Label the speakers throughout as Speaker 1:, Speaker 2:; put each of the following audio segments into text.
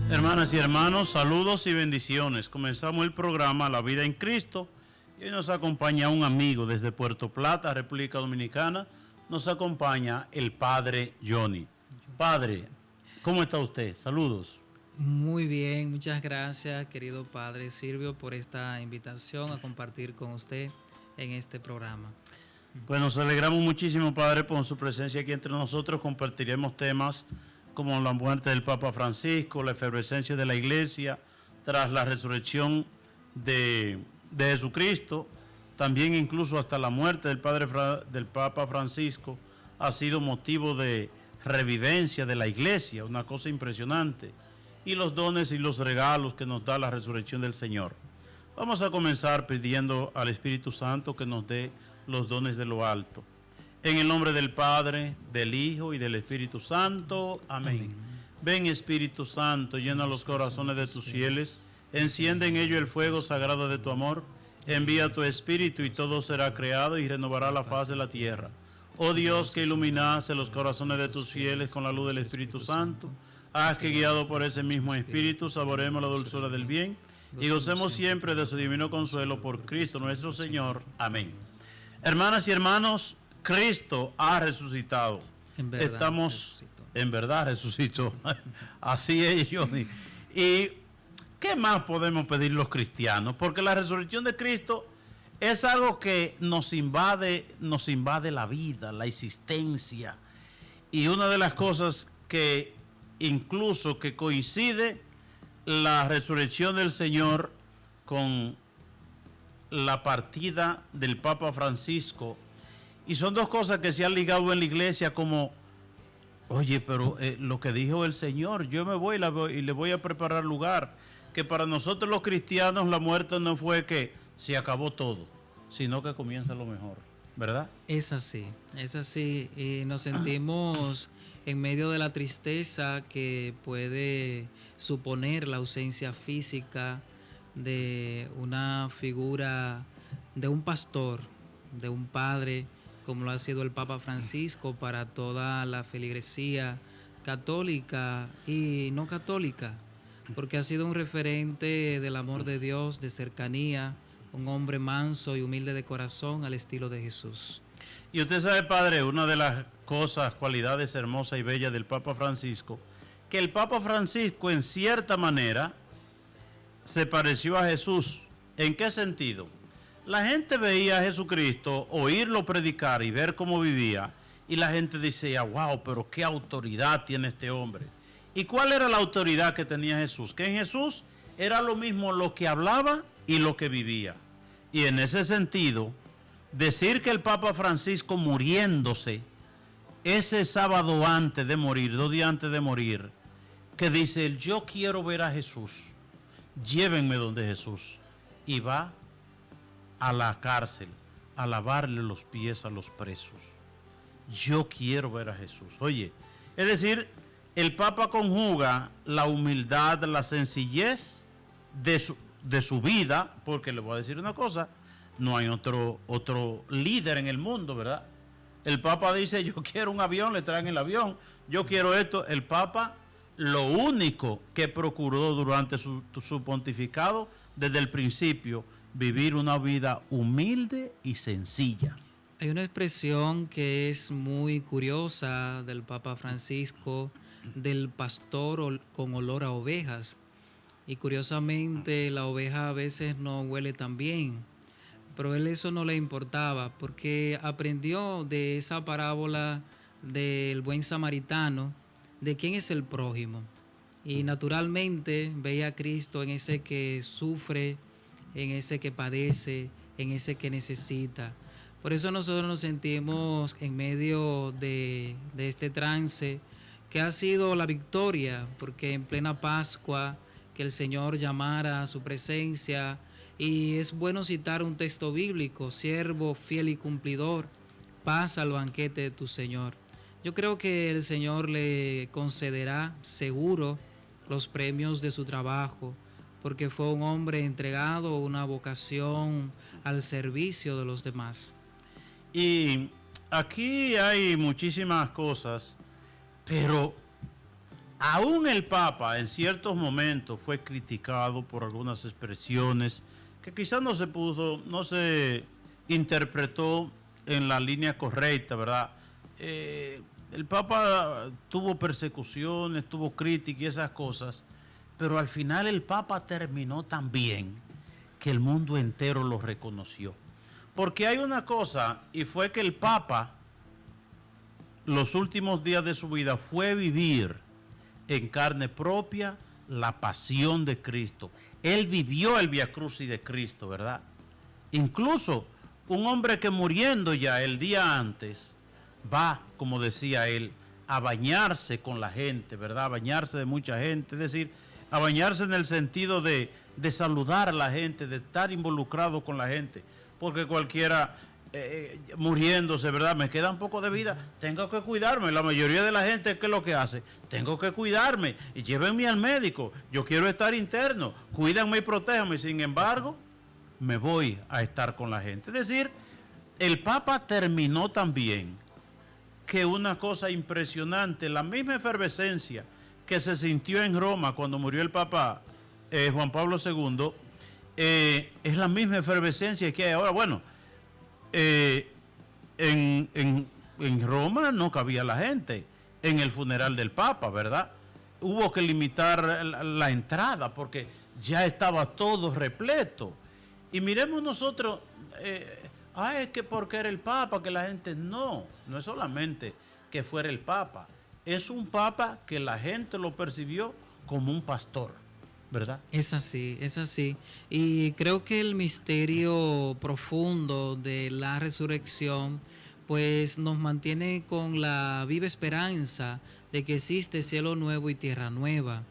Speaker 1: Hermanas y hermanos, saludos y bendiciones. Comenzamos el programa La Vida en Cristo y hoy nos acompaña un amigo desde Puerto Plata, República Dominicana. Nos acompaña el Padre Johnny. Padre, ¿cómo está usted? Saludos.
Speaker 2: Muy bien, muchas gracias, querido Padre Silvio, por esta invitación a compartir con usted en este programa.
Speaker 1: Pues nos alegramos muchísimo, Padre, por su presencia aquí entre nosotros. Compartiremos temas como la muerte del Papa Francisco, la efervescencia de la Iglesia tras la resurrección de Jesucristo. También incluso hasta la muerte del Papa Francisco ha sido motivo de revivencia de la Iglesia, una cosa impresionante. Y los dones y los regalos que nos da la resurrección del Señor. Vamos a comenzar pidiendo al Espíritu Santo que nos dé los dones de lo alto. En el nombre del Padre, del Hijo y del Espíritu Santo. Amén. Ven, Espíritu Santo, llena los corazones de tus fieles, enciende en ellos el fuego sagrado de tu amor, envía tu Espíritu y todo será creado y renovará la faz de la tierra. Oh Dios, que iluminaste los corazones de tus fieles con la luz del Espíritu Santo, haz que guiado por ese mismo Espíritu saboremos la dulzura del bien y gocemos siempre de su divino consuelo por Cristo nuestro Señor. Amén. Hermanas y hermanos, Cristo ha resucitado.
Speaker 2: En verdad,
Speaker 1: Estamos,
Speaker 2: resucitó.
Speaker 1: En verdad resucitó. Así es, Johnny. ¿Y qué más podemos pedir los cristianos? Porque la resurrección de Cristo es algo que nos invade la vida, la existencia. Y una de las cosas que incluso que coincide la resurrección del Señor con la partida del Papa Francisco. Y son dos cosas que se han ligado en la iglesia como, oye, pero lo que dijo el Señor, yo me voy y le voy a preparar lugar. Que para nosotros los cristianos la muerte no fue que se acabó todo, sino que comienza lo mejor, ¿verdad?
Speaker 2: Es así. Y nos sentimos en medio de la tristeza que puede suponer la ausencia física de una figura, de un pastor, de un padre, como lo ha sido el Papa Francisco para toda la feligresía católica y no católica, porque ha sido un referente del amor de Dios, de cercanía, un hombre manso y humilde de corazón al estilo de Jesús.
Speaker 1: Y usted sabe, Padre, una de las cosas, cualidades hermosas y bellas del Papa Francisco, que el Papa Francisco en cierta manera se pareció a Jesús. ¿En qué sentido? La gente veía a Jesucristo, oírlo predicar y ver cómo vivía, y la gente decía, wow, pero qué autoridad tiene este hombre. ¿Y cuál era la autoridad que tenía Jesús? Que en Jesús era lo mismo lo que hablaba y lo que vivía. Y en ese sentido, decir que el Papa Francisco muriéndose, ese sábado antes de morir, 2 días antes de morir, que dice, yo quiero ver a Jesús, llévenme donde Jesús, y va a la cárcel a lavarle los pies a los presos. Yo quiero ver a Jesús. Oye, es decir, el Papa conjuga la humildad, la sencillez de su vida, porque le voy a decir una cosa, no hay otro líder en el mundo, ¿verdad? El Papa dice, yo quiero un avión, le traen el avión, yo quiero esto. El Papa, lo único que procuró durante su pontificado, desde el principio, vivir una vida humilde y sencilla.
Speaker 2: Hay una expresión que es muy curiosa del Papa Francisco, del pastor con olor a ovejas. Y curiosamente la oveja a veces no huele tan bien, pero él eso no le importaba porque aprendió de esa parábola del buen samaritano, de quién es el prójimo. Y naturalmente veía a Cristo en ese que sufre, en ese que padece, en ese que necesita. Por eso nosotros nos sentimos en medio de este trance que ha sido la victoria, porque en plena Pascua que el Señor llamara a su presencia Y es bueno citar un texto bíblico: siervo fiel y cumplidor, pasa al banquete de tu Señor. Yo creo que el Señor le concederá seguro los premios de su trabajo, porque fue un hombre entregado, una vocación al servicio de los demás.
Speaker 1: Y aquí hay muchísimas cosas, pero aún el Papa en ciertos momentos fue criticado por algunas expresiones que quizás no se interpretó en la línea correcta, ¿verdad? El Papa tuvo persecuciones, tuvo críticas y esas cosas, pero al final el Papa terminó tan bien que el mundo entero lo reconoció. Porque hay una cosa, y fue que el Papa, los últimos días de su vida, fue vivir en carne propia la pasión de Cristo. Él vivió el Vía Crucis de Cristo, ¿verdad? Incluso un hombre que muriendo ya el día antes, va, como decía él, a bañarse con la gente, ¿verdad? A bañarse de mucha gente, es decir, a bañarse en el sentido de saludar a la gente, de estar involucrado con la gente, porque cualquiera muriéndose, ¿verdad? Me queda un poco de vida, tengo que cuidarme. La mayoría de la gente, ¿qué es lo que hace? Tengo que cuidarme, y llévenme al médico, yo quiero estar interno, cuídanme y protéjanme. Sin embargo, me voy a estar con la gente. Es decir, el Papa terminó también que una cosa impresionante, la misma efervescencia que se sintió en Roma cuando murió el Papa Juan Pablo II, es la misma efervescencia que hay ahora. Bueno, en Roma no cabía la gente en el funeral del Papa, ¿verdad? Hubo que limitar la entrada porque ya estaba todo repleto. Y miremos nosotros, es que porque era el Papa, que la gente no es solamente que fuera el Papa, es un Papa que la gente lo percibió como un pastor, ¿verdad?
Speaker 2: Es así, es así. Y creo que el misterio profundo de la resurrección pues nos mantiene con la viva esperanza de que existe cielo nuevo y tierra nueva.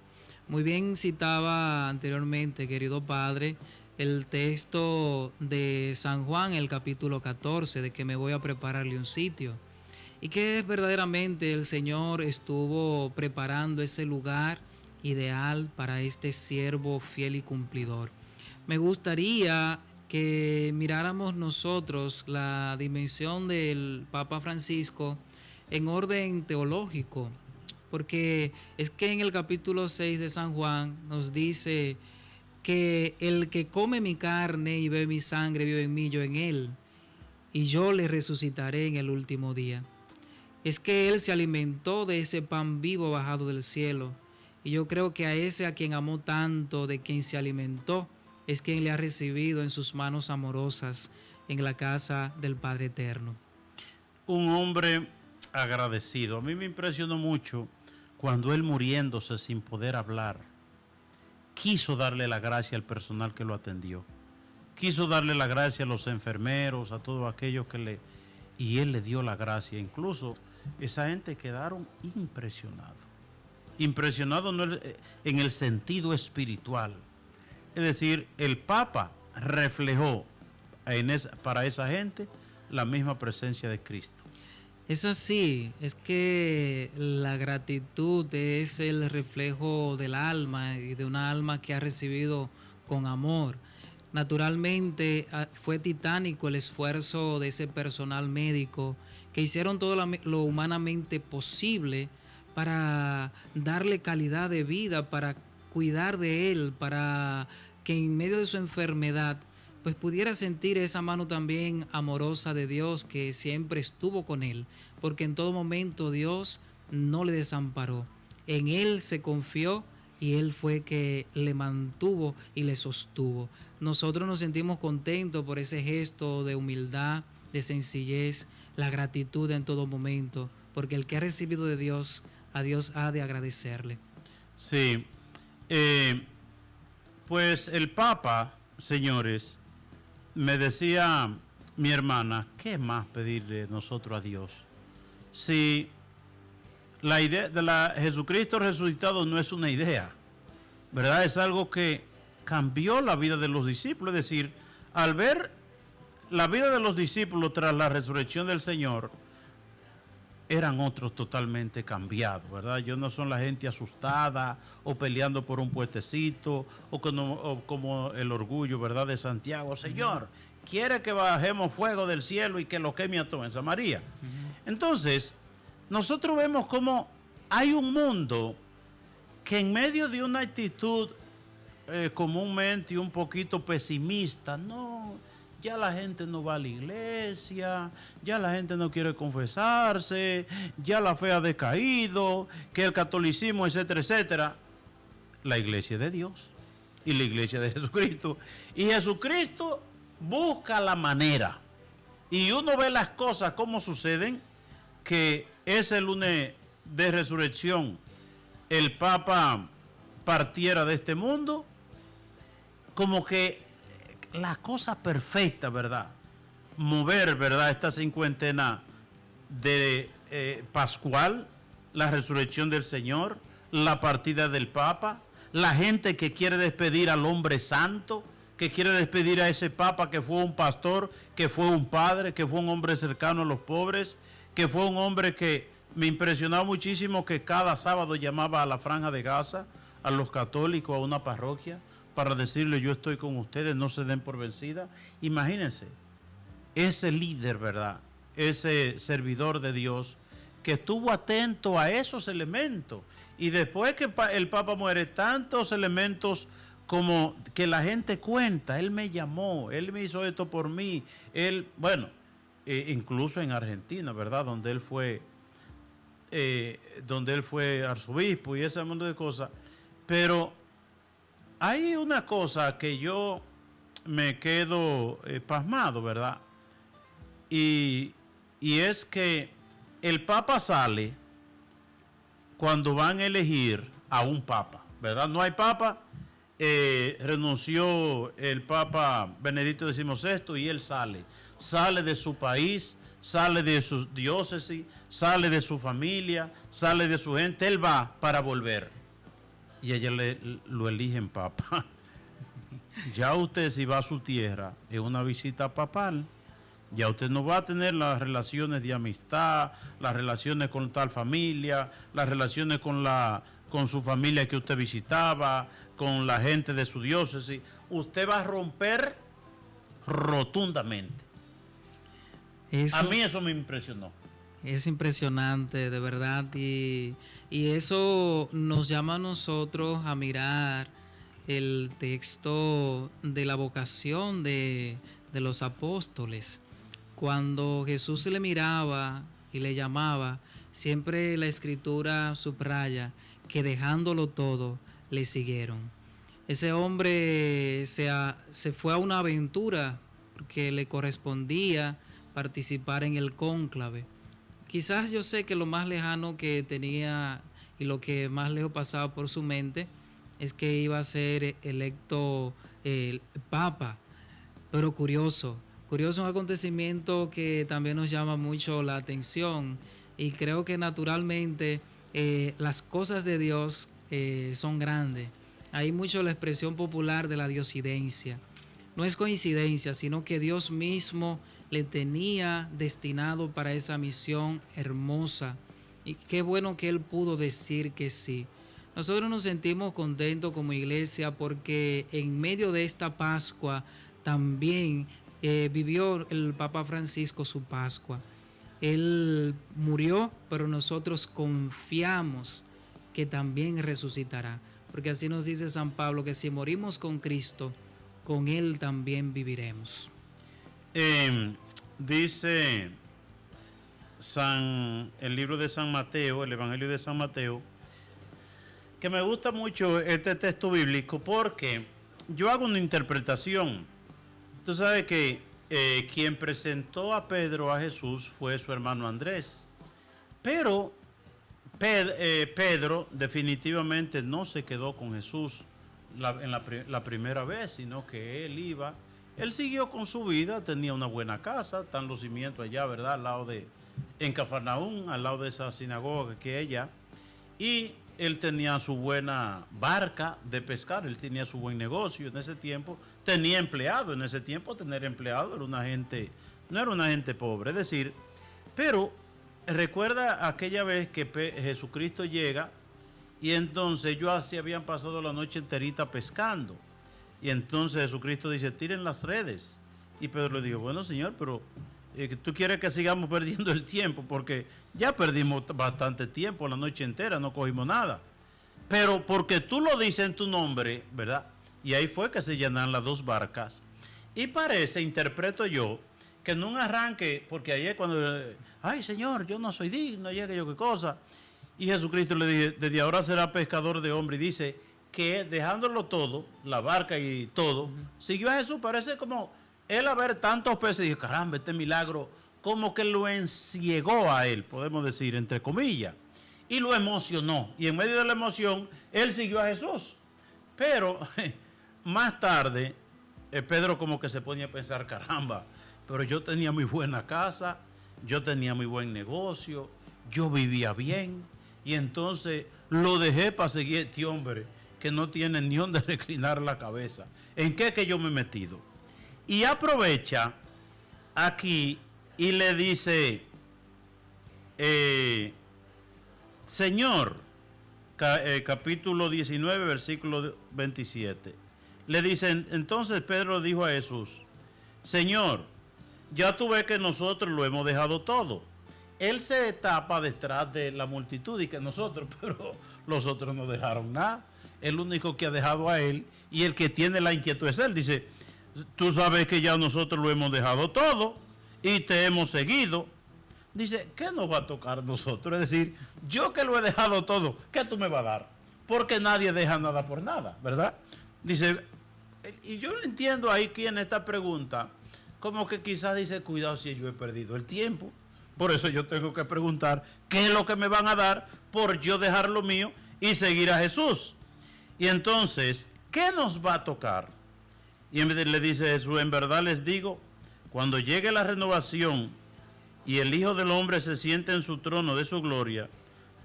Speaker 2: Muy bien citaba anteriormente, querido padre, el texto de San Juan, el capítulo 14, de que me voy a prepararle un sitio. Y que verdaderamente el Señor estuvo preparando ese lugar ideal para este siervo fiel y cumplidor. Me gustaría que miráramos nosotros la dimensión del Papa Francisco en orden teológico, porque es que en el capítulo 6 de San Juan nos dice que el que come mi carne y bebe mi sangre vive en mí, yo en él, y yo le resucitaré en el último día. Es que él se alimentó de ese pan vivo bajado del cielo, y yo creo que a ese a quien amó tanto, de quien se alimentó, es quien le ha recibido en sus manos amorosas en la casa del Padre Eterno.
Speaker 1: Un hombre agradecido. A mí me impresionó mucho cuando él, muriéndose sin poder hablar, quiso darle la gracia al personal que lo atendió. Quiso darle la gracia a los enfermeros, a todos aquellos que y él le dio la gracia. Incluso esa gente quedaron impresionados. Impresionados en el sentido espiritual. Es decir, el Papa reflejó para esa gente la misma presencia de Cristo.
Speaker 2: Es así, es que la gratitud es el reflejo del alma y de una alma que ha recibido con amor. Naturalmente fue titánico el esfuerzo de ese personal médico que hicieron todo lo humanamente posible para darle calidad de vida, para cuidar de él, para que en medio de su enfermedad pues pudiera sentir esa mano también amorosa de Dios que siempre estuvo con él, porque en todo momento Dios no le desamparó. En él se confió y él fue que le mantuvo y le sostuvo. Nosotros nos sentimos contentos por ese gesto de humildad, de sencillez, la gratitud en todo momento, porque el que ha recibido de Dios, a Dios ha de agradecerle.
Speaker 1: Sí, pues el Papa, señores, me decía mi hermana, ¿qué más pedirle nosotros a Dios? Si la idea de Jesucristo resucitado no es una idea, ¿verdad? Es algo que cambió la vida de los discípulos. Es decir, al ver la vida de los discípulos tras la resurrección del Señor, eran otros totalmente cambiados, ¿verdad? Ellos no son la gente asustada o peleando por un puestecito o como el orgullo, ¿verdad? De Santiago. Señor, quiere que bajemos fuego del cielo y que lo queme a todo en Samaria. Entonces, nosotros vemos cómo hay un mundo que en medio de una actitud comúnmente un poquito pesimista, no, ya la gente no va a la iglesia, ya la gente no quiere confesarse, ya la fe ha decaído, que el catolicismo, etcétera, etcétera. La iglesia es de Dios y la iglesia de Jesucristo. Y Jesucristo busca la manera. Y uno ve las cosas como suceden, que ese lunes de resurrección el Papa partiera de este mundo, como que la cosa perfecta, ¿verdad? Mover, ¿verdad? Esta cincuentena de Pascual, la resurrección del Señor, la partida del Papa, la gente que quiere despedir al hombre santo, que quiere despedir a ese Papa que fue un pastor, que fue un padre, que fue un hombre cercano a los pobres, que fue un hombre que me impresionó muchísimo, que cada sábado llamaba a la Franja de Gaza, a los católicos, a una parroquia, para decirle: yo estoy con ustedes, no se den por vencida. Imagínense, ese líder, ¿verdad? Ese servidor de Dios que estuvo atento a esos elementos. Y después que el Papa muere, tantos elementos como que la gente cuenta: él me llamó, él me hizo esto por mí, él, bueno, incluso en Argentina, ¿verdad? Donde él fue arzobispo y ese mundo de cosas. Pero hay una cosa que yo me quedo pasmado, ¿verdad? Y es que el Papa sale cuando van a elegir a un Papa, ¿verdad? No hay Papa, renunció el Papa Benedicto XVI y él sale de su país, sale de su diócesis, sale de su familia, sale de su gente, él va para volver. Y ella lo eligen Papa. Ya usted, si va a su tierra, es una visita papal. Ya usted no va a tener las relaciones de amistad, las relaciones con tal familia, las relaciones con su familia que usted visitaba, con la gente de su diócesis. Usted va a romper rotundamente. A mí eso me impresionó.
Speaker 2: Es impresionante, de verdad, y eso nos llama a nosotros a mirar el texto de la vocación de los apóstoles. Cuando Jesús le miraba y le llamaba, siempre la Escritura subraya que dejándolo todo, le siguieron. Ese hombre se fue a una aventura porque le correspondía participar en el cónclave. Quizás yo sé que lo más lejano que tenía y lo que más lejos pasaba por su mente es que iba a ser electo el Papa. Pero curioso un acontecimiento que también nos llama mucho la atención, y creo que naturalmente las cosas de Dios son grandes. Hay mucho la expresión popular de la diosidencia. No es coincidencia, sino que Dios mismo le tenía destinado para esa misión hermosa, y qué bueno que él pudo decir que sí. Nosotros nos sentimos contentos como iglesia porque en medio de esta Pascua también vivió el Papa Francisco su Pascua. Él murió, pero nosotros confiamos que también resucitará, porque así nos dice San Pablo, que si morimos con Cristo, con él también viviremos.
Speaker 1: Dice el libro de San Mateo, el Evangelio de San Mateo, que me gusta mucho este texto bíblico porque yo hago una interpretación. Tú sabes que quien presentó a Pedro a Jesús fue su hermano Andrés, pero Pedro definitivamente no se quedó con Jesús la primera vez, sino que él siguió con su vida, tenía una buena casa, están los cimientos allá, ¿verdad? En Cafarnaúm, al lado de esa sinagoga que hay allá. Y él tenía su buena barca de pescar, él tenía su buen negocio en ese tiempo, tenía empleado, en ese tiempo tener empleado era una gente, no era una gente pobre, es decir, pero recuerda aquella vez que Jesucristo llega y entonces ellos así habían pasado la noche enterita pescando y entonces Jesucristo dice, tiren las redes, y Pedro le dijo, bueno Señor, pero tú quieres que sigamos perdiendo el tiempo porque ya perdimos bastante tiempo, la noche entera, no cogimos nada. Pero porque tú lo dices en tu nombre, ¿verdad? Y ahí fue que se llenan las dos barcas. Y parece, interpreto yo, que en un arranque, porque ahí es cuando, ay Señor, yo no soy digno, ya que yo qué cosa. Y Jesucristo le dice, desde ahora será pescador de hombres. Y dice que dejándolo todo, la barca y todo, siguió a Jesús. Parece como él a ver tantos peces y dijo, caramba, este milagro como que lo enciegó a él, podemos decir, entre comillas, y lo emocionó. Y en medio de la emoción, él siguió a Jesús. Pero más tarde, Pedro como que se ponía a pensar, caramba, pero yo tenía muy buena casa, yo tenía muy buen negocio, yo vivía bien, y entonces lo dejé para seguir a este hombre que no tiene ni donde reclinar la cabeza. ¿En qué que yo me he metido? Y aprovecha aquí y le dice, Señor, capítulo 19, versículo 27. Le dicen, entonces Pedro dijo a Jesús, Señor, ya tú ves que nosotros lo hemos dejado todo. Él se tapa detrás de la multitud y que nosotros, pero los otros no dejaron nada. El único que ha dejado a él y el que tiene la inquietud es él. Dice, tú sabes que ya nosotros lo hemos dejado todo y te hemos seguido. Dice, ¿qué nos va a tocar a nosotros? Es decir, yo que lo he dejado todo, ¿qué tú me vas a dar? Porque nadie deja nada por nada, ¿verdad? Dice, y yo entiendo ahí que en esta pregunta, como que quizás dice, cuidado si yo he perdido el tiempo. Por eso yo tengo que preguntar, ¿qué es lo que me van a dar por yo dejar lo mío y seguir a Jesús? Y entonces, ¿qué nos va a tocar? Y le dice Jesús, en verdad les digo, cuando llegue la renovación y el Hijo del Hombre se siente en su trono de su gloria,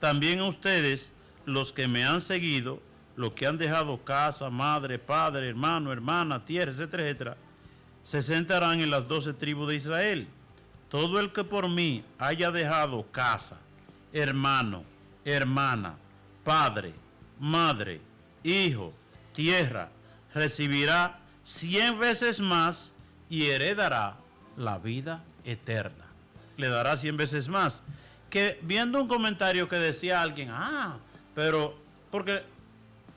Speaker 1: también ustedes, los que me han seguido, los que han dejado casa, madre, padre, hermano, hermana, tierra, etcétera, etcétera, se sentarán en las 12 tribus de Israel. Todo el que por mí haya dejado casa, hermano, hermana, padre, madre, hijo, tierra, recibirá 100 veces más y heredará la vida eterna. Le dará 100 veces más. Que viendo un comentario que decía alguien, pero porque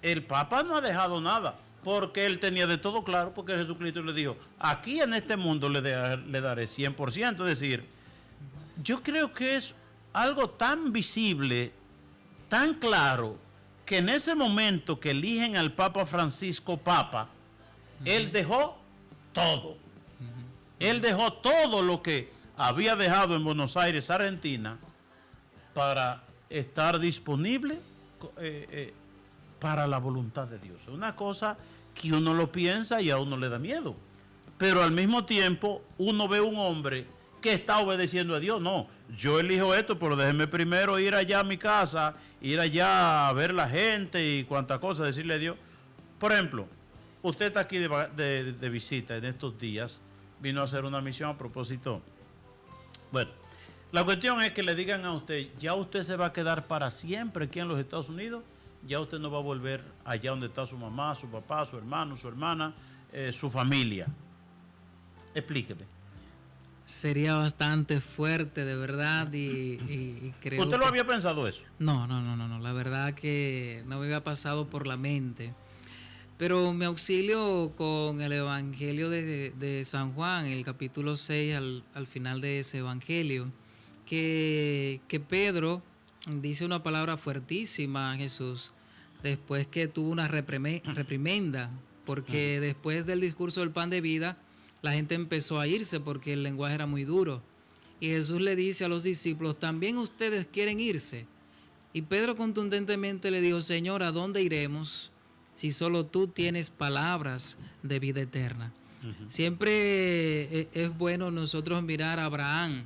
Speaker 1: el Papa no ha dejado nada, porque él tenía de todo claro, porque Jesucristo le dijo, aquí en este mundo le daré 100%, es decir, yo creo que es algo tan visible, tan claro, que en ese momento que eligen al Papa Francisco Papa, él dejó todo. Él dejó todo lo que había dejado en Buenos Aires, Argentina, para estar disponible para la voluntad de Dios. Es una cosa que uno lo piensa y a uno le da miedo. Pero al mismo tiempo uno ve un hombre que está obedeciendo a Dios. No, yo elijo esto, pero déjeme primero ir allá a mi casa, ir allá a ver la gente y cuánta cosa, decirle a Dios. Por ejemplo, usted está aquí de visita en estos días, vino a hacer una misión a propósito. Bueno, la cuestión es que le digan a usted, ya usted se va a quedar para siempre aquí en los Estados Unidos, ya usted no va a volver allá donde está su mamá, su papá, su hermano, su hermana, su familia. Explíqueme.
Speaker 2: Sería bastante fuerte, de verdad, y creo
Speaker 1: ¿Usted lo había pensado eso?
Speaker 2: No, la verdad que no me había pasado por la mente. Pero me auxilio con el Evangelio de San Juan, el capítulo 6, al final de ese Evangelio, que Pedro dice una palabra fuertísima a Jesús, después que tuvo una reprimenda, porque después del discurso del pan de vida, la gente empezó a irse porque el lenguaje era muy duro. Y Jesús le dice a los discípulos, ¿también ustedes quieren irse? Y Pedro contundentemente le dijo, Señor, ¿a dónde iremos si solo tú tienes palabras de vida eterna? Siempre es bueno nosotros mirar a Abraham.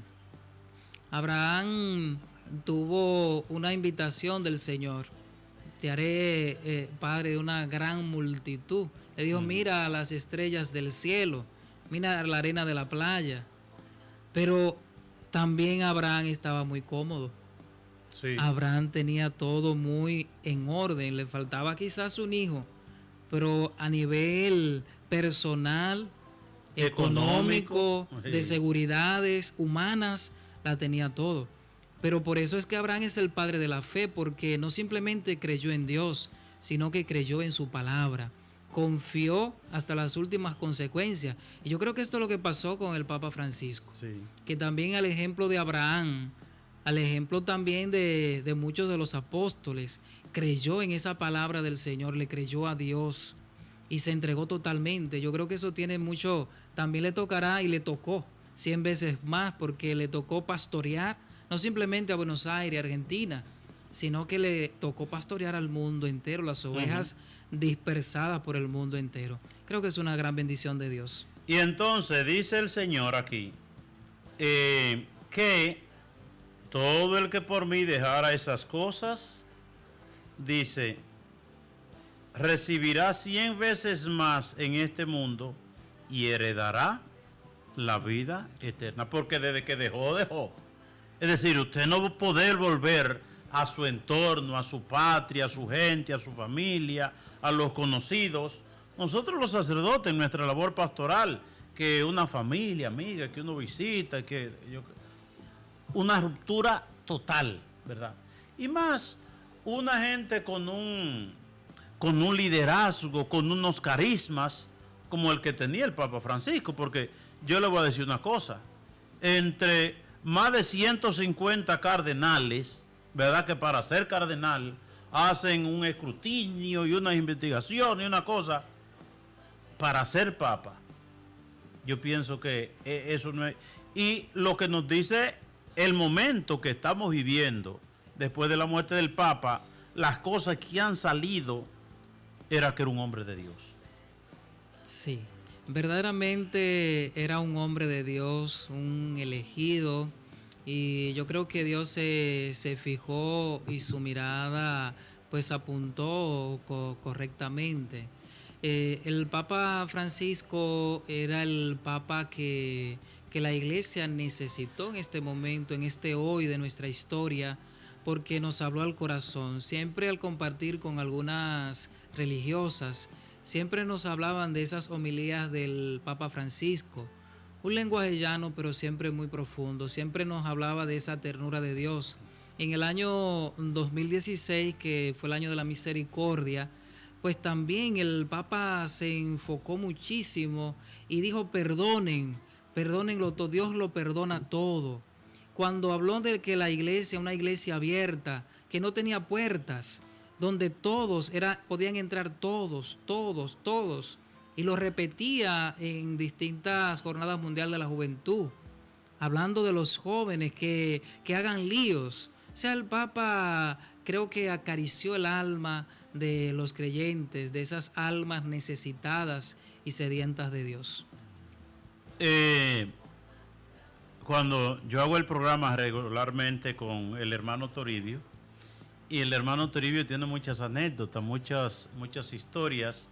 Speaker 2: Abraham tuvo una invitación del Señor te haré padre de una gran multitud. Le dijo, mira las estrellas del cielo, mira la arena de la playa. Pero también Abraham estaba muy cómodo.
Speaker 1: Sí.
Speaker 2: Abraham tenía todo muy en orden, le faltaba quizás un hijo, pero a nivel personal, económico,
Speaker 1: sí,
Speaker 2: de seguridades humanas, la tenía todo. Pero por eso es que Abraham es el padre de la fe, porque no simplemente creyó en Dios, sino que creyó en su palabra, confió hasta las últimas consecuencias. Y yo creo que esto es lo que pasó con el Papa Francisco,
Speaker 1: Sí.
Speaker 2: que también al ejemplo de Abraham, al ejemplo también de muchos de los apóstoles, creyó en esa palabra del Señor, le creyó a Dios y se entregó totalmente. Yo creo que eso tiene mucho, también le tocará y le tocó 100 veces más, porque le tocó pastorear, no simplemente a Buenos Aires, Argentina, sino que le tocó pastorear al mundo entero, las ovejas dispersadas por el mundo entero. Creo que es una gran bendición de Dios.
Speaker 1: Y entonces dice el Señor aquí que todo el que por mí dejara esas cosas, dice, recibirá 100 veces más en este mundo y heredará la vida eterna. Porque desde que dejó. Es decir, usted no va a poder volver a su entorno, a su patria, a su gente, a su familia, a los conocidos. Nosotros los sacerdotes, en nuestra labor pastoral, que una familia amiga, que uno visita, una ruptura total, ¿verdad? Y más, una gente con un liderazgo, con unos carismas, como el que tenía el Papa Francisco, porque yo le voy a decir una cosa, entre más de 150 cardenales, ¿verdad? Que para ser cardenal hacen un escrutinio y una investigación y una cosa, para ser Papa, yo pienso que eso no es... Y lo que nos dice el momento que estamos viviendo después de la muerte del Papa, las cosas que han salido, era que era un hombre de Dios.
Speaker 2: Sí, verdaderamente era un hombre de Dios, un elegido, y yo creo que Dios se fijó y su mirada pues apuntó correctamente. El Papa Francisco era el Papa que la Iglesia necesitó en este momento, en este hoy de nuestra historia, porque nos habló al corazón. Siempre al compartir con algunas religiosas, siempre nos hablaban de esas homilías del Papa Francisco, un lenguaje llano pero siempre muy profundo, siempre nos hablaba de esa ternura de Dios. En el año 2016, que fue el año de la misericordia, pues también el Papa se enfocó muchísimo y dijo perdónenlo todo, Dios lo perdona todo. Cuando habló de que la iglesia, una iglesia abierta, que no tenía puertas, donde podían entrar todos, y lo repetía en distintas jornadas mundiales de la juventud, hablando de los jóvenes que hagan líos. O sea, el Papa creo que acarició el alma de los creyentes, de esas almas necesitadas y sedientas de Dios.
Speaker 1: Cuando yo hago el programa regularmente con el hermano Toribio, y el hermano Toribio tiene muchas anécdotas, muchas historias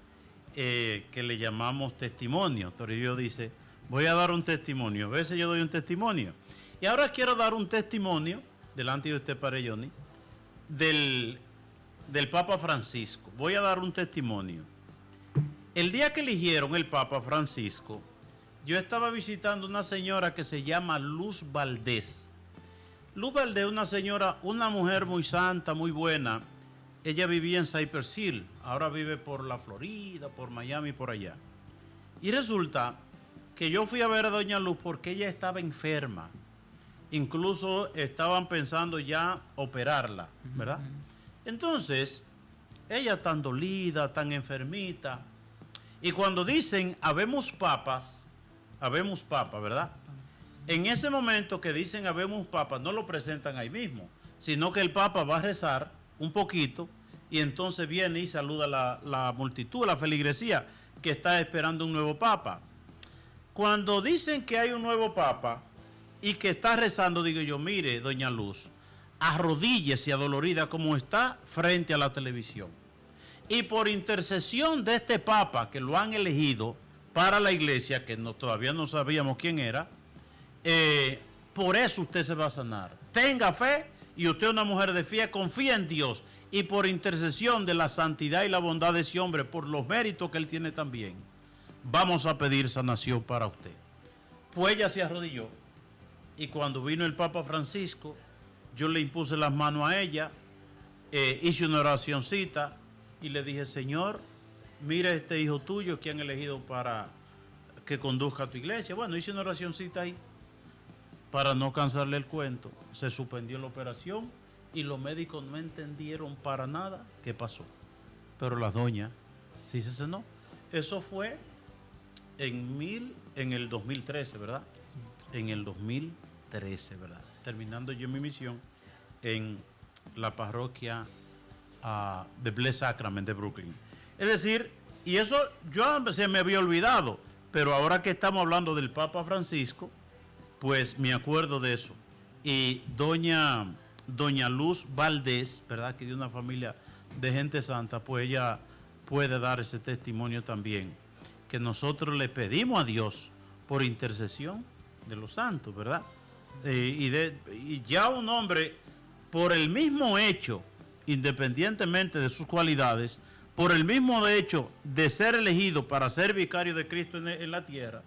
Speaker 1: que le llamamos testimonio. Toribio dice, voy a dar un testimonio. A veces yo doy un testimonio. Y ahora quiero dar un testimonio, delante de usted, Padre Johnny, del Papa Francisco. Voy a dar un testimonio. El día que eligieron el Papa Francisco, yo estaba visitando una señora que se llama Luz Valdés. Luz Valdés, una mujer muy santa, muy buena. Ella vivía en Cypress Hill, ahora vive por la Florida, por Miami, por allá. Y resulta que yo fui a ver a doña Luz porque ella estaba enferma. Incluso estaban pensando ya operarla, ¿verdad? Entonces, ella tan dolida, tan enfermita. Y cuando dicen, habemos papas, ¿verdad? En ese momento que dicen habemos papas, no lo presentan ahí mismo, sino que el papa va a rezar un poquito y entonces viene y saluda la multitud, la feligresía que está esperando un nuevo papa. Cuando dicen que hay un nuevo papa y que está rezando, digo yo, mire, doña Luz, arrodíllese adolorida como está frente a la televisión. Y por intercesión de este Papa que lo han elegido para la iglesia, que todavía no sabíamos quién era, por eso usted se va a sanar. Tenga fe y usted es una mujer de fe, confía en Dios. Y por intercesión de la santidad y la bondad de ese hombre, por los méritos que él tiene también, vamos a pedir sanación para usted. Pues ella se arrodilló y cuando vino el Papa Francisco, yo le impuse las manos a ella, hice una oracioncita y le dije, Señor, mira este hijo tuyo que han elegido para que conduzca a tu iglesia. Bueno, hice una oracioncita ahí para no cansarle el cuento. Se suspendió la operación y los médicos no entendieron para nada qué pasó. Pero la doña sí se sanó. Eso fue en el 2013, ¿verdad? En el 2013, ¿verdad? Terminando yo mi misión en la parroquia de Blessed Sacrament de Brooklyn. Es decir, y eso yo se me había olvidado, pero ahora que estamos hablando del Papa Francisco, pues me acuerdo de eso. Y doña Luz Valdés, ¿verdad? Que de una familia de gente santa, pues ella puede dar ese testimonio también, que nosotros le pedimos a Dios por intercesión de los santos, ¿verdad? Y ya un hombre, por el mismo hecho, independientemente de sus cualidades, por el mismo hecho de ser elegido para ser vicario de Cristo en la tierra,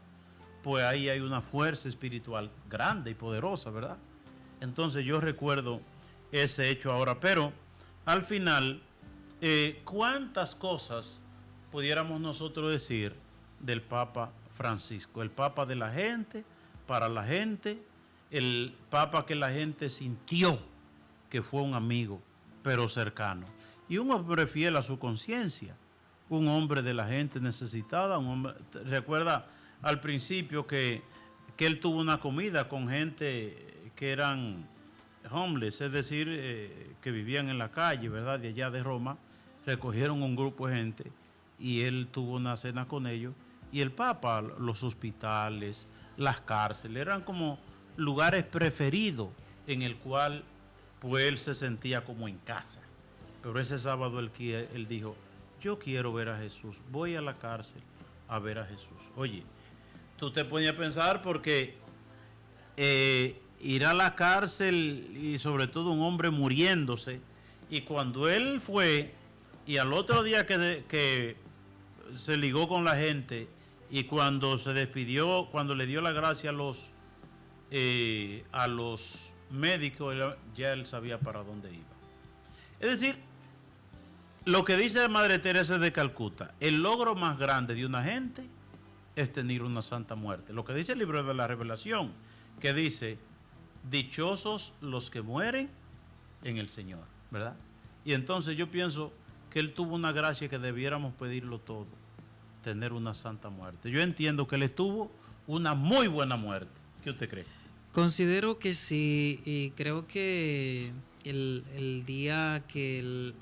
Speaker 1: pues ahí hay una fuerza espiritual grande y poderosa, ¿verdad? Entonces yo recuerdo ese hecho ahora, pero al final, ¿cuántas cosas pudiéramos nosotros decir del Papa Francisco? El Papa de la gente, para la gente, el Papa que la gente sintió que fue un amigo, pero cercano. Y un hombre fiel a su conciencia, un hombre de la gente necesitada, un hombre, recuerda al principio que él tuvo una comida con gente que eran homeless, es decir, que vivían en la calle, ¿verdad? De allá de Roma, recogieron un grupo de gente y él tuvo una cena con ellos. Y el Papa, los hospitales, las cárceles, eran como lugares preferidos en el cual pues él se sentía como en casa. Pero ese sábado él dijo, yo quiero ver a Jesús, voy a la cárcel a ver a Jesús. Oye, tú te pones a pensar porque ir a la cárcel y sobre todo un hombre muriéndose, y cuando él fue y al otro día que se ligó con la gente y cuando se despidió, cuando le dio la gracia a los médicos, ya él sabía para dónde iba. Es decir, lo que dice Madre Teresa de Calcuta, el logro más grande de una gente es tener una santa muerte. Lo que dice el libro de la Revelación, que dice, dichosos los que mueren en el Señor, ¿verdad? Y entonces yo pienso que él tuvo una gracia que debiéramos pedirlo todo, tener una santa muerte. Yo entiendo que él tuvo una muy buena muerte. ¿Qué usted cree?
Speaker 2: Considero que sí, y creo que el día que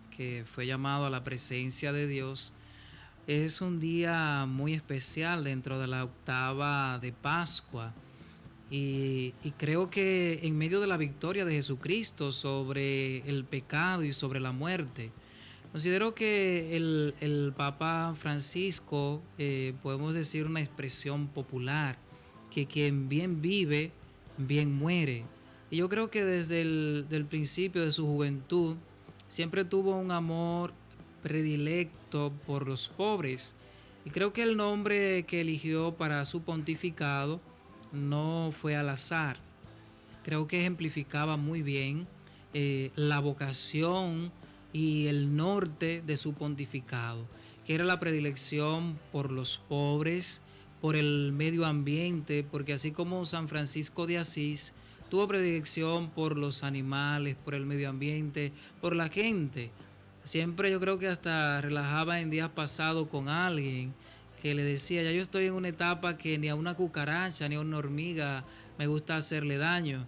Speaker 2: fue llamado a la presencia de Dios es un día muy especial dentro de la octava de Pascua. Y creo que en medio de la victoria de Jesucristo sobre el pecado y sobre la muerte, considero que el Papa Francisco, podemos decir una expresión popular, que quien bien vive, bien muere. Y yo creo que desde el principio de su juventud siempre tuvo un amor predilecto por los pobres. Y creo que el nombre que eligió para su pontificado no fue al azar. Creo que ejemplificaba muy bien la vocación y el norte de su pontificado, que era la predilección por los pobres, por el medio ambiente, porque así como San Francisco de Asís tuvo predilección por los animales, por el medio ambiente, por la gente. Siempre yo creo que hasta relajaba en días pasados con alguien que le decía, ya yo estoy en una etapa que ni a una cucaracha ni a una hormiga me gusta hacerle daño.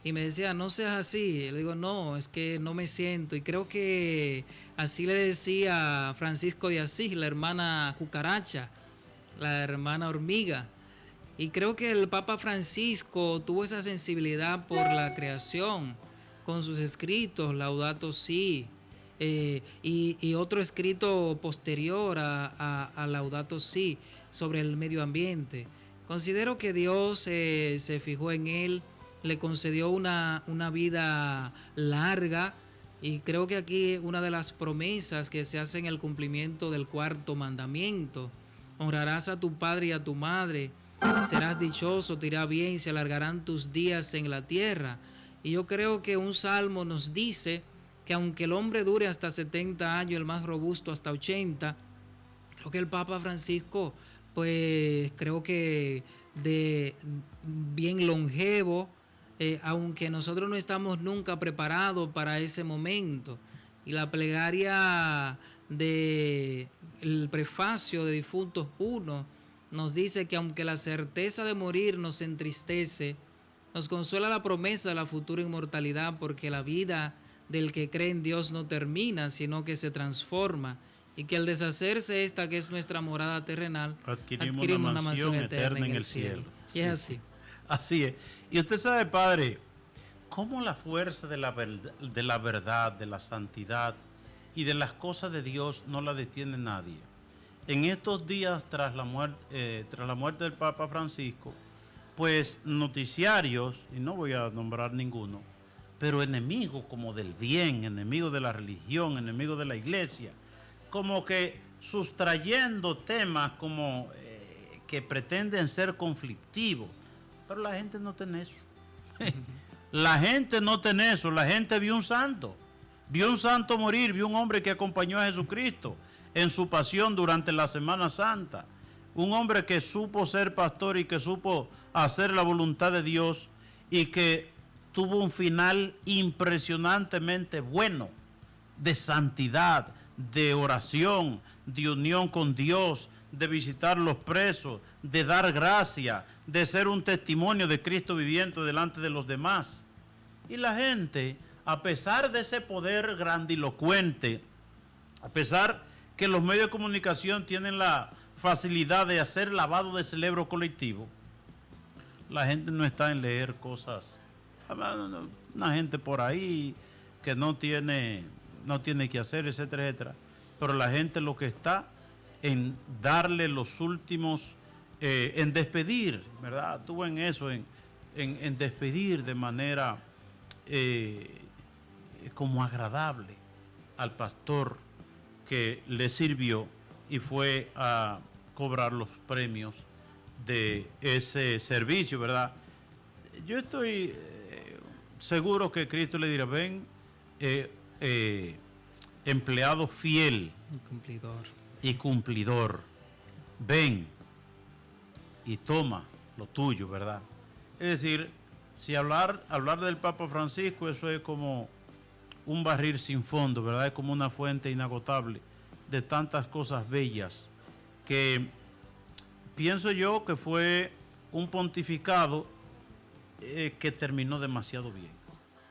Speaker 2: Y me decía, no seas así. Le digo, no, es que no me siento. Y creo que así le decía Francisco de Asís, la hermana cucaracha, la hermana hormiga. Y creo que el Papa Francisco tuvo esa sensibilidad por la creación. con sus escritos, Laudato Si, y otro escrito posterior a Laudato Si sobre el medio ambiente. Considero que Dios se fijó en él, le concedió una vida larga, y creo que aquí una de las promesas que se hace en el cumplimiento del cuarto mandamiento: honrarás a tu padre y a tu madre, serás dichoso, te irá bien, se alargarán tus días en la tierra. Y yo creo que un salmo nos dice que aunque el hombre dure hasta 70 años, el más robusto hasta 80, creo que el Papa Francisco, pues creo que de bien longevo, aunque nosotros no estamos nunca preparados para ese momento. Y la plegaria del prefacio de Difuntos 1 nos dice que aunque la certeza de morir nos entristece, nos consuela la promesa de la futura inmortalidad, porque la vida del que cree en Dios no termina, sino que se transforma, y que al deshacerse esta, que es nuestra morada terrenal, adquirimos una mansión eterna en el cielo. Y es así.
Speaker 1: Así es. Y usted sabe, padre, cómo la fuerza de la verdad, de la santidad y de las cosas de Dios no la detiene nadie. En estos días, tras la muerte del Papa Francisco, pues noticiarios, y no voy a nombrar ninguno, pero enemigos como del bien, enemigos de la religión, enemigos de la iglesia, como que sustrayendo temas como que pretenden ser conflictivos. Pero la gente no tiene eso. La gente no tiene eso. La gente vio un santo morir, vio un hombre que acompañó a Jesucristo en su pasión durante la Semana Santa. Un hombre que supo ser pastor y que supo hacer la voluntad de Dios, y que tuvo un final impresionantemente bueno, de santidad, de oración, de unión con Dios, de visitar los presos, de dar gracia, de ser un testimonio de Cristo viviente delante de los demás. Y la gente, a pesar de ese poder grandilocuente, a pesar que los medios de comunicación tienen la facilidad de hacer lavado de cerebro colectivo, la gente no está en leer cosas. Una gente por ahí que no tiene que hacer, etcétera, etcétera. Pero la gente lo que está en darle los últimos, en despedir, ¿verdad? Estuvo en eso, en despedir de manera como agradable al pastor que le sirvió y fue a cobrar los premios de ese servicio, ¿verdad? Yo estoy seguro que Cristo le dirá: ven, empleado fiel y cumplidor, ven y toma lo tuyo, ¿verdad? Es decir, si hablar del Papa Francisco, eso es como un barril sin fondo, ¿verdad? Es como una fuente inagotable de tantas cosas bellas, que pienso yo que fue un pontificado que terminó demasiado bien,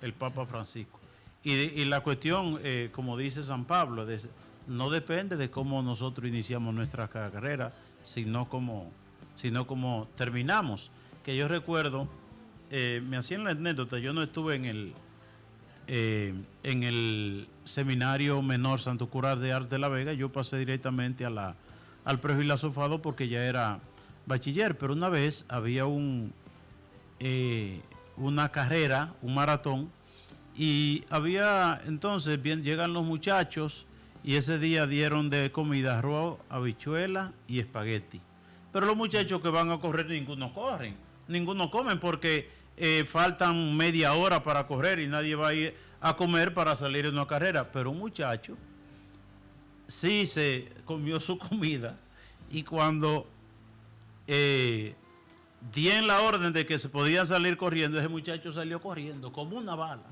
Speaker 1: el Papa Francisco. Y la cuestión, como dice San Pablo, no depende de cómo nosotros iniciamos nuestra carrera, sino cómo terminamos. Que yo recuerdo, me hacían la anécdota, yo no estuve en el Seminario Menor Santo Curar de Arte de la Vega, yo pasé directamente al prefilosofado porque ya era bachiller, pero una vez había una carrera, un maratón, y había, entonces, bien, llegan los muchachos, y ese día dieron de comida arroz, habichuela y espagueti. Pero los muchachos que van a correr, ninguno comen porque faltan media hora para correr y nadie va a ir a comer para salir en una carrera. Pero un muchacho sí se comió su comida, y cuando dieron la orden de que se podían salir corriendo, ese muchacho salió corriendo como una bala.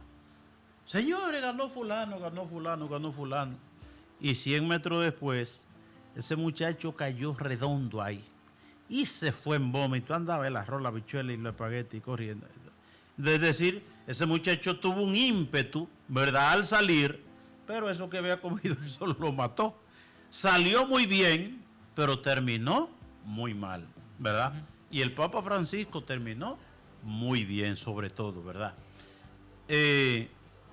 Speaker 1: Señores, ganó fulano. Y 100 metros después, ese muchacho cayó redondo ahí y se fue en vómito. Andaba el arroz, la habichuela y los espagueti corriendo. Es decir, ese muchacho tuvo un ímpetu, ¿verdad?, al salir, pero eso que había comido, eso lo mató. Salió muy bien, pero terminó muy mal, ¿verdad? Y el Papa Francisco terminó muy bien, sobre todo, ¿verdad?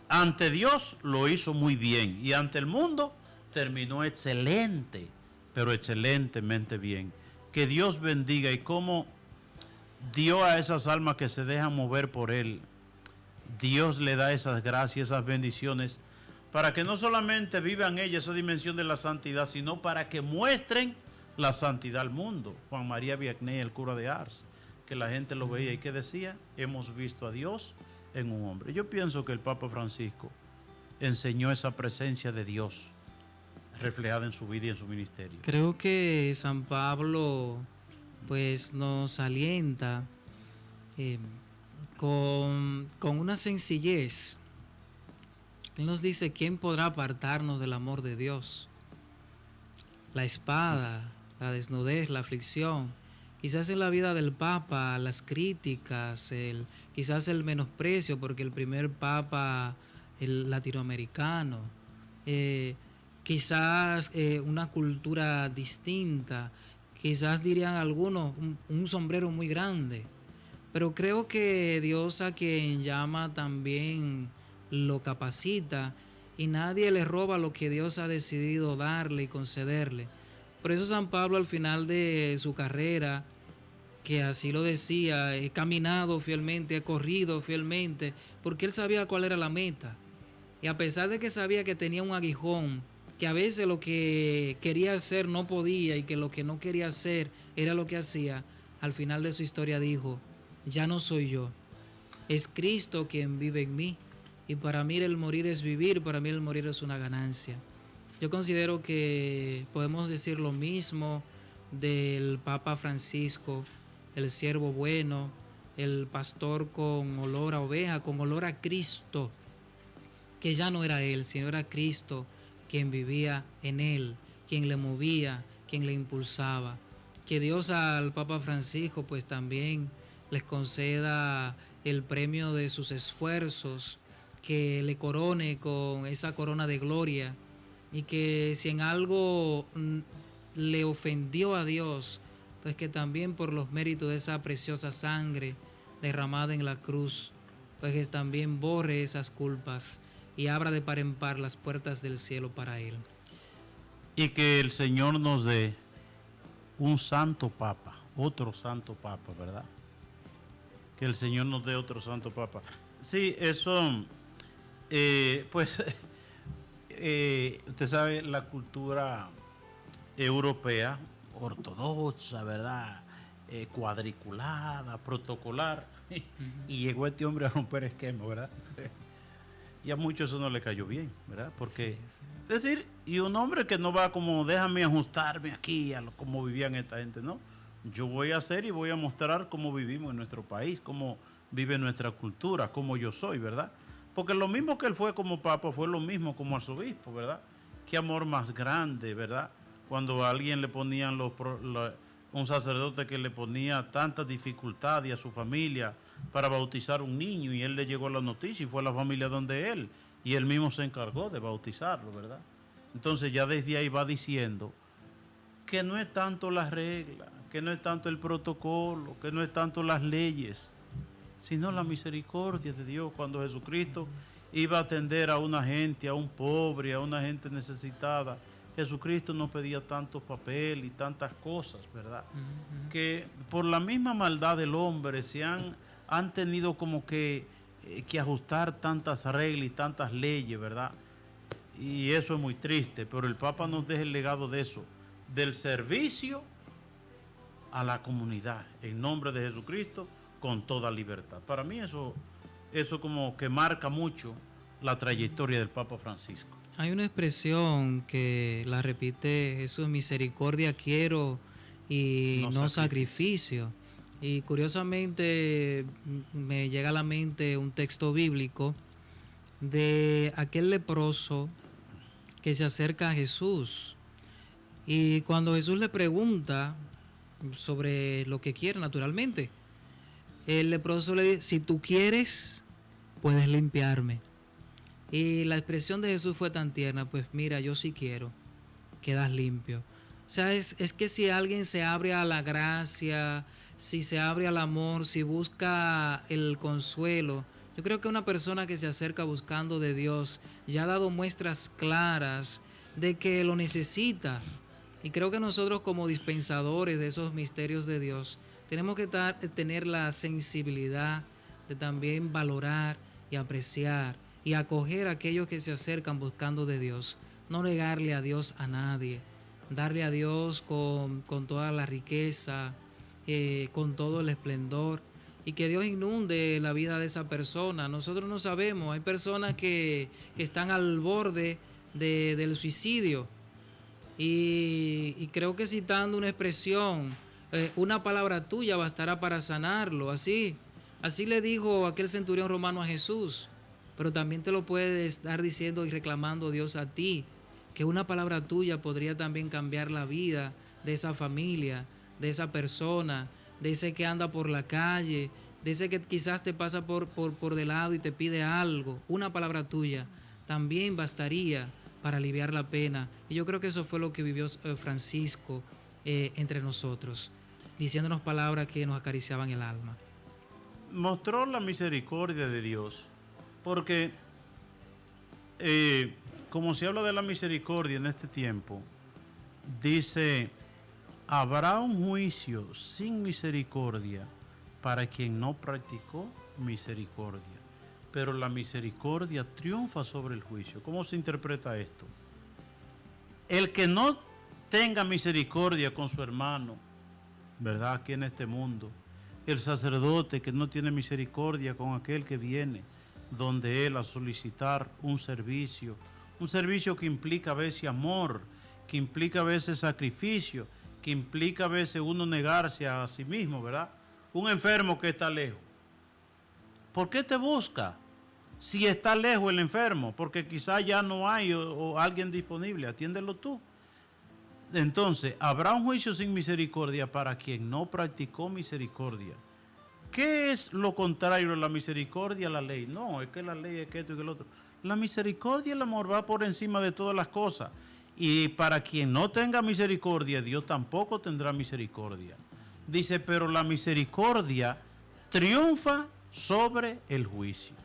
Speaker 1: ante Dios lo hizo muy bien y ante el mundo terminó excelente, pero excelentemente bien. Que Dios bendiga y cómo dio a esas almas que se dejan mover por Él. Dios le da esas gracias, esas bendiciones, para que no solamente vivan ellas esa dimensión de la santidad, sino para que muestren la santidad al mundo. Juan María Vianney, el cura de Ars, que la gente lo veía y que decía, hemos visto a Dios en un hombre. Yo pienso que el Papa Francisco enseñó esa presencia de Dios reflejada en su vida y en su ministerio.
Speaker 2: Creo que San Pablo pues nos alienta eh, con una sencillez. Él nos dice, ¿quién podrá apartarnos del amor de Dios? La espada, la desnudez, la aflicción. Quizás en la vida del Papa, las críticas, quizás el menosprecio, porque el primer Papa, el latinoamericano, quizás una cultura distinta, quizás dirían algunos, un sombrero muy grande. Pero creo que Dios a quien llama también lo capacita y nadie le roba lo que Dios ha decidido darle y concederle. Por eso San Pablo al final de su carrera, que así lo decía, he caminado fielmente, he corrido fielmente, porque él sabía cuál era la meta. Y a pesar de que sabía que tenía un aguijón, que a veces lo que quería hacer no podía y que lo que no quería hacer era lo que hacía, al final de su historia dijo, ya no soy yo, es Cristo quien vive en mí. Y para mí el morir es vivir, para mí el morir es una ganancia. Yo considero que podemos decir lo mismo del Papa Francisco, el siervo bueno, el pastor con olor a oveja, con olor a Cristo, que ya no era él, sino era Cristo quien vivía en él, quien le movía, quien le impulsaba. Que Dios al Papa Francisco pues también les conceda el premio de sus esfuerzos, que le corone con esa corona de gloria y que si en algo le ofendió a Dios, pues que también por los méritos de esa preciosa sangre derramada en la cruz, pues que también borre esas culpas y abra de par en par las puertas del cielo para él.
Speaker 1: Y que el Señor nos dé un santo papa, otro santo papa, ¿verdad? Que el Señor nos dé otro santo papa. Sí, eso, pues, usted sabe, la cultura europea, ortodoxa, ¿verdad? Cuadriculada, protocolar, y llegó este hombre a romper esquemas, ¿verdad? Y a muchos eso no le cayó bien, ¿verdad? Porque, sí, sí. Es decir, y un hombre que no va como, déjame ajustarme aquí a cómo vivían esta gente, ¿no? Yo voy a hacer y voy a mostrar cómo vivimos en nuestro país, cómo vive nuestra cultura, cómo yo soy, ¿verdad? Porque lo mismo que él fue como papa, fue lo mismo como arzobispo, ¿verdad? Qué amor más grande, ¿verdad? Cuando a alguien le ponían un sacerdote que le ponía tantas dificultades a su familia para bautizar un niño y él le llegó la noticia y fue a la familia donde él y él mismo se encargó de bautizarlo, ¿verdad? Entonces ya desde ahí va diciendo que no es tanto la regla, que no es tanto el protocolo, que no es tanto las leyes, sino la misericordia de Dios. Cuando Jesucristo iba a atender a una gente, a un pobre, a una gente necesitada, Jesucristo no pedía tantos papeles y tantas cosas, ¿verdad? Que por la misma maldad del hombre se han tenido como que ajustar tantas reglas y tantas leyes, ¿verdad? Y eso es muy triste, pero el Papa nos deja el legado de eso, del servicio a la comunidad, en nombre de Jesucristo, con toda libertad. Para mí eso como que marca mucho la trayectoria del Papa Francisco.
Speaker 2: Hay una expresión que la repite Jesús: misericordia quiero y no sacrificio. Y curiosamente me llega a la mente un texto bíblico de aquel leproso que se acerca a Jesús. Y cuando Jesús le pregunta sobre lo que quiere, naturalmente, el leproso le dice: si tú quieres, puedes limpiarme. Y la expresión de Jesús fue tan tierna: pues mira, yo sí quiero, quedas limpio. O sea, es que si alguien se abre a la gracia, si se abre al amor, si busca el consuelo, Yo creo que una persona que se acerca buscando de Dios ya ha dado muestras claras de que lo necesita. Y creo que nosotros como dispensadores de esos misterios de Dios tenemos que tener la sensibilidad de también valorar y apreciar y acoger a aquellos que se acercan buscando de Dios. No negarle a Dios a nadie, darle a Dios con toda la riqueza, con todo el esplendor, y que Dios inunde la vida de esa persona. Nosotros no sabemos, hay personas que están al borde del suicidio, y creo que citando una expresión, una palabra tuya bastará para sanarlo. Así le dijo aquel centurión romano a Jesús, pero también te lo puede estar diciendo y reclamando Dios a ti, que una palabra tuya podría también cambiar la vida de esa familia, de esa persona, de ese que anda por la calle, de ese que quizás te pasa por de lado y te pide algo. Una palabra tuya también bastaría para aliviar la pena. Y yo creo que eso fue lo que vivió Francisco entre nosotros, diciéndonos palabras que nos acariciaban el alma.
Speaker 1: Mostró la misericordia de Dios, porque como se habla de la misericordia en este tiempo, dice, habrá un juicio sin misericordia para quien no practicó misericordia, pero la misericordia triunfa sobre el juicio. ¿Cómo se interpreta esto? El que no tenga misericordia con su hermano, ¿verdad?, aquí en este mundo, el sacerdote que no tiene misericordia con aquel que viene donde él a solicitar un servicio que implica a veces amor, que implica a veces sacrificio, que implica a veces uno negarse a sí mismo, ¿verdad? Un enfermo que está lejos. ¿Por qué te busca? Si está lejos el enfermo, porque quizás ya no hay o alguien disponible, atiéndelo tú. Entonces, habrá un juicio sin misericordia para quien no practicó misericordia. ¿Qué es lo contrario de la misericordia a la ley? No, es que la ley es que esto y que lo otro. La misericordia y el amor va por encima de todas las cosas. Y para quien no tenga misericordia, Dios tampoco tendrá misericordia. Dice, pero la misericordia triunfa sobre el juicio.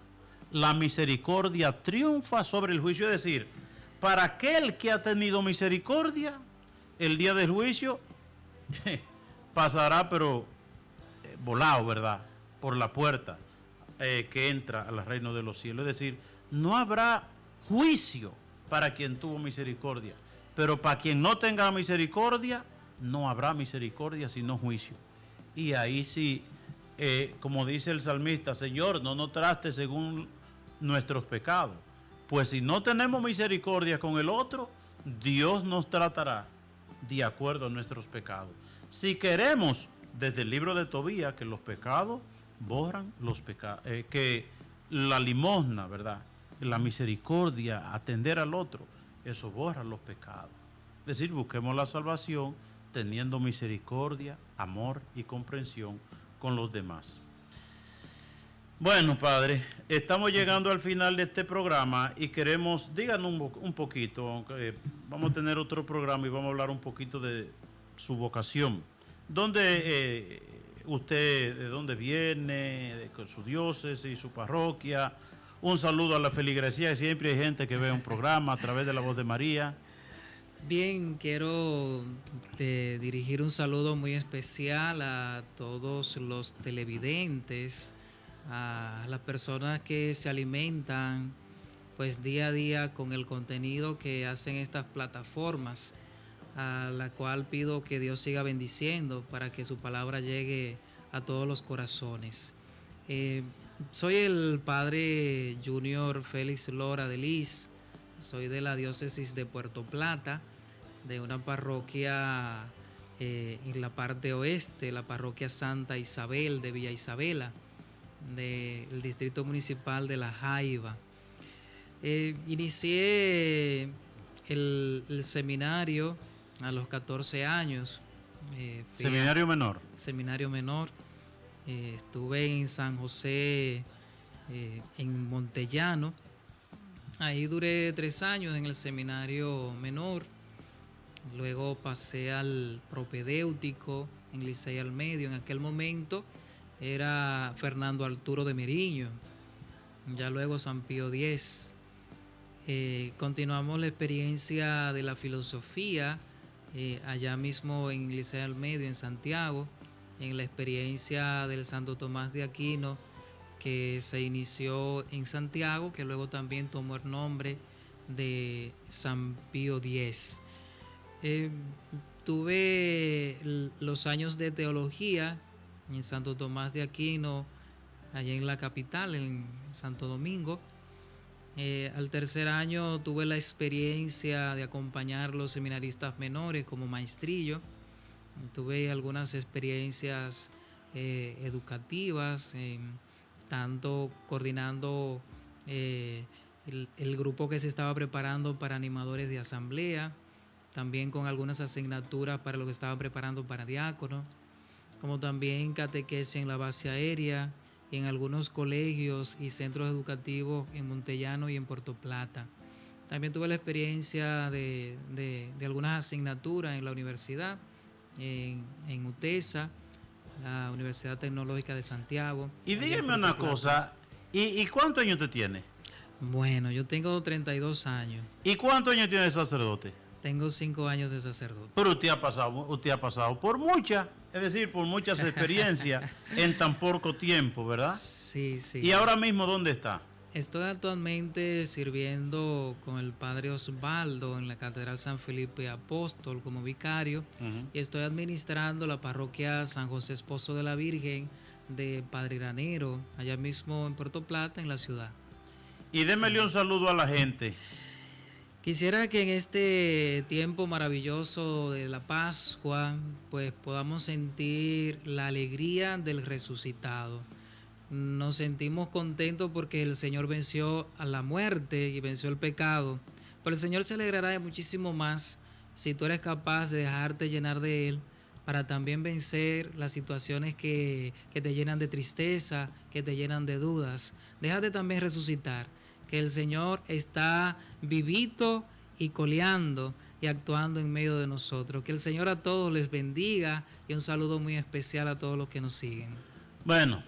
Speaker 1: La misericordia triunfa sobre el juicio. Es decir, para aquel que ha tenido misericordia, el día del juicio pasará, pero volado, ¿verdad?, por la puerta que entra al reino de los cielos. Es decir, no habrá juicio para quien tuvo misericordia, pero para quien no tenga misericordia, no habrá misericordia sino juicio. Y ahí sí, como dice el salmista, Señor, no nos trates según nuestros pecados. Pues si no tenemos misericordia con el otro, Dios nos tratará de acuerdo a nuestros pecados. Si queremos, desde el libro de Tobías, que los pecados borran los pecados, que la limosna, ¿verdad?, la misericordia, atender al otro, eso borra los pecados. Es decir, busquemos la salvación teniendo misericordia, amor y comprensión con los demás. Bueno, Padre, estamos llegando al final de este programa y queremos, díganos un poquito, aunque vamos a tener otro programa y vamos a hablar un poquito de su vocación. ¿Dónde usted, de dónde viene, con su diócesis y su parroquia? Un saludo a la feligresía, que siempre hay gente que ve un programa a través de La Voz de María.
Speaker 2: Bien, quiero dirigir un saludo muy especial a todos los televidentes, a las personas que se alimentan pues día a día con el contenido que hacen estas plataformas, a la cual pido que Dios siga bendiciendo para que su palabra llegue a todos los corazones. Soy el padre Junior Félix Lora de Liz, soy de la diócesis de Puerto Plata, de una parroquia en la parte oeste, la parroquia Santa Isabel de Villa Isabela, del distrito municipal de La Jaiba. Inicié el seminario a los 14 años.
Speaker 1: Seminario menor.
Speaker 2: Seminario menor. Estuve en San José, en Montellano. Ahí duré 3 años en el seminario menor. Luego pasé al propedéutico en Licey al Medio. En aquel momento era Fernando Arturo de Meriño. ya luego San Pío X. Continuamos la experiencia de la filosofía allá mismo en Liceo del Medio, en Santiago, en la experiencia del Santo Tomás de Aquino, que se inició en Santiago, que luego también tomó el nombre de San Pío X. Tuve los años de teología en Santo Tomás de Aquino, allá en la capital, en Santo Domingo. Al tercer año tuve la experiencia de acompañar los seminaristas menores como maestrillo. Tuve algunas experiencias educativas, tanto coordinando el grupo que se estaba preparando para animadores de asamblea, también con algunas asignaturas para lo que estaban preparando para diácono, como también catequesis en la base aérea, y en algunos colegios y centros educativos en Montellano y en Puerto Plata. También tuve la experiencia de algunas asignaturas en la universidad, en UTESA, la Universidad Tecnológica de Santiago.
Speaker 1: Y dígame una cosa, ¿y cuántos años usted tiene?
Speaker 2: Bueno, yo tengo 32 años.
Speaker 1: ¿Y cuántos años tiene de sacerdote?
Speaker 2: Tengo 5 años de sacerdote.
Speaker 1: Pero usted ha pasado por muchas, es decir, por muchas experiencias en tan poco tiempo, ¿verdad?
Speaker 2: Sí, sí.
Speaker 1: ¿Y ahora mismo dónde está?
Speaker 2: Estoy actualmente sirviendo con el padre Osvaldo en la Catedral San Felipe Apóstol como vicario, y estoy administrando la parroquia San José Esposo de la Virgen de Padre Granero, allá mismo en Puerto Plata, en la ciudad.
Speaker 1: Y démele un saludo a la gente.
Speaker 2: Quisiera que en este tiempo maravilloso de la Pascua, pues podamos sentir la alegría del resucitado. Nos sentimos contentos porque el Señor venció a la muerte y venció el pecado. Pero el Señor se alegrará de muchísimo más si tú eres capaz de dejarte llenar de Él, para también vencer las situaciones que te llenan de tristeza, que te llenan de dudas. Déjate también resucitar, que el Señor está vivito y coleando y actuando en medio de nosotros. Que el Señor a todos les bendiga, y un saludo muy especial a todos los que nos siguen.
Speaker 1: Bueno,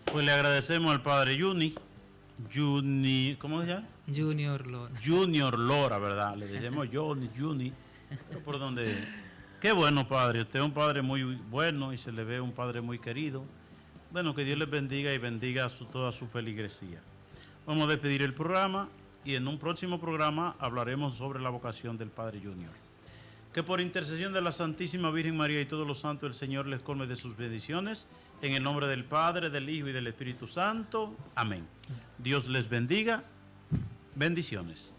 Speaker 1: pues le agradecemos al padre Juni, ¿cómo se llama?
Speaker 2: Junior Lora.
Speaker 1: Junior Lora, ¿verdad? Le decimos Juni, pero por donde... Qué bueno, padre, usted es un padre muy bueno y se le ve un padre muy querido. Bueno, que Dios les bendiga y bendiga toda su feligresía. Vamos a despedir el programa y en un próximo programa hablaremos sobre la vocación del Padre Junior. Que por intercesión de la Santísima Virgen María y todos los santos, el Señor les colme de sus bendiciones. En el nombre del Padre, del Hijo y del Espíritu Santo. Amén. Dios les bendiga. Bendiciones.